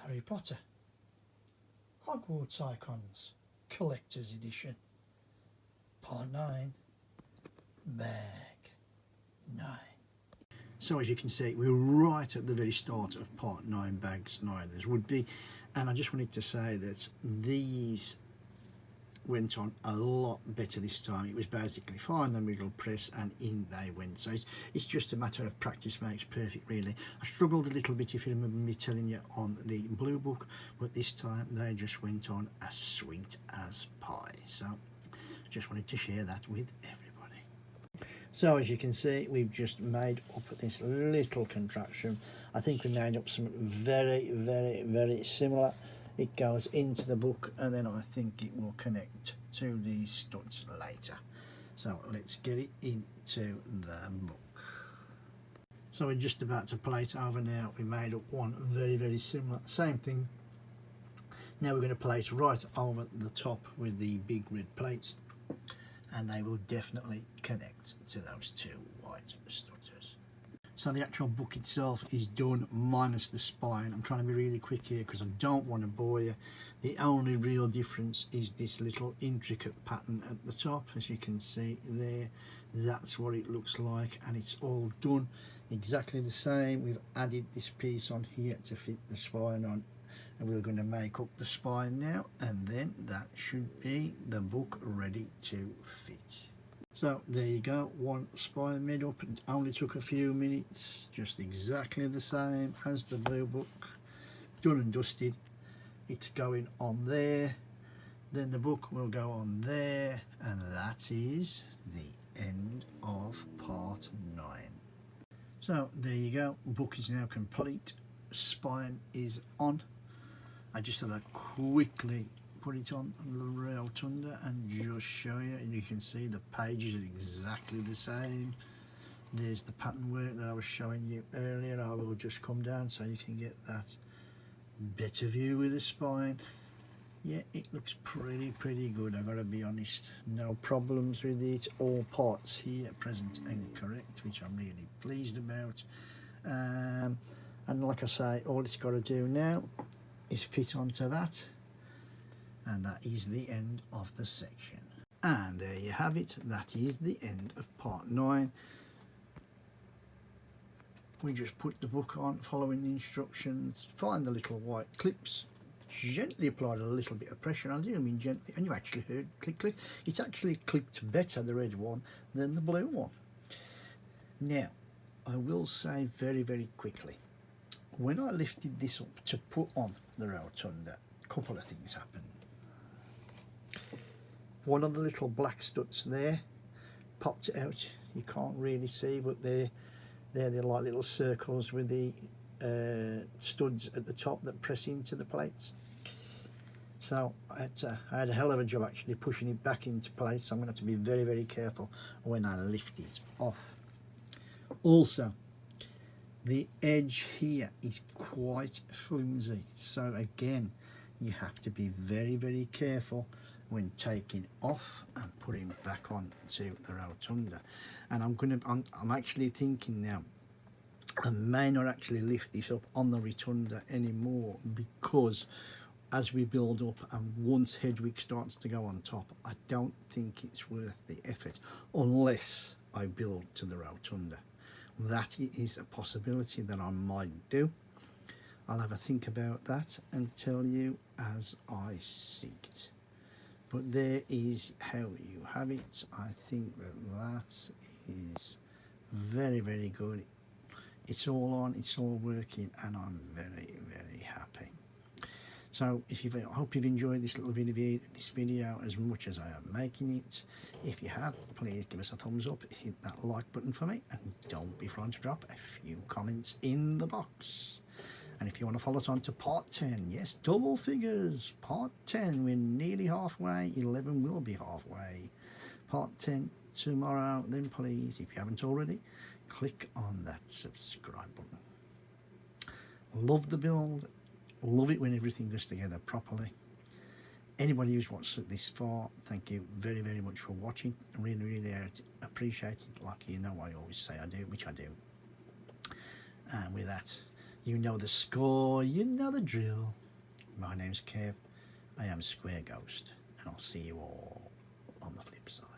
Harry Potter, Hogwarts Icons, Collector's Edition, Part 9, Bag 9. So as you can see, we're right at the very start of Part 9, Bags 9 as would be, and I just wanted to say that these went on a lot better this time. It was basically find the middle, press, and in they went. So it's just a matter of practice makes perfect, really. I struggled a little bit, if you remember me telling you, on the blue book, but this time they just went on as sweet as pie. So I just wanted to share that with everybody. So as you can see, we've just made up this little contraption. I think we made up some very similar. It goes into the book, and then I think it will connect to these studs later. So let's get it into the book. So we're just about to plate over now. We made up one very similar, same thing. Now we're going to plate right over the top with the big red plates, and they will definitely connect to those two white studs. So the actual book itself is done minus the spine. I'm trying to be really quick here because I don't want to bore you. The only real difference is this little intricate pattern at the top. As you can see there, that's what it looks like, and it's all done exactly the same. We've added this piece on here to fit the spine on, and we're going to make up the spine now, and then that should be the book ready to fit. So there you go, one spine made up. It only took a few minutes, just exactly the same as the blue book, done and dusted. It's going on there, then the book will go on there, and that is the end of Part 9. So there you go, book is now complete, spine is on. I just had to quickly put it on the rotunda and just show you, and you can see the pages are exactly the same. There's the pattern work that I was showing you earlier. I will just come down so you can get that better view with the spine. Yeah, it looks pretty good, I've got to be honest. No problems with it. All parts here present and correct, which I'm really pleased about. And like I say, all it's got to do now is fit onto that, and that is the end of the section. And there you have it, that is the end of Part 9. We just put the book on, following the instructions, find the little white clips, gently applied a little bit of pressure, I do mean gently, and you actually heard click. It's actually clipped better, the red one, than the blue one. Now, I will say very quickly, when I lifted this up to put on the rotunda, a couple of things happened. One of the little black studs there popped out. You can't really see, but they're like little circles with the studs at the top that press into the plates. So I had a hell of a job actually pushing it back into place, so I'm going to have to be very careful when I lift it off. Also, the edge here is quite flimsy, so again you have to be very careful when taking off and putting back on to the rotunda. And I'm actually thinking now I may not actually lift this up on the rotunda anymore, because as we build up and once Hedwig starts to go on top, I don't think it's worth the effort unless I build to the rotunda. That is a possibility that I might do. I'll have a think about that and tell you as I see it. But there is how you have it. I think that is very good. It's all on, it's all working, and I'm very happy. So I hope you've enjoyed this little video as much as I am making it. If you have, please give us a thumbs up, hit that like button for me, and don't be forgetting to drop a few comments in the box. And if you want to follow us on to Part 10, yes, double figures, Part 10, we're nearly halfway, 11 will be halfway. Part 10 tomorrow, then please, if you haven't already, click on that subscribe button. Love the build, love it when everything goes together properly. Anybody who's watched it this far, thank you very much for watching. I really appreciate it, like you know I always say I do, which I do. And with that, You know the score, you know the drill. My name's Kev, I am Square Ghost, and I'll see you all on the flip side.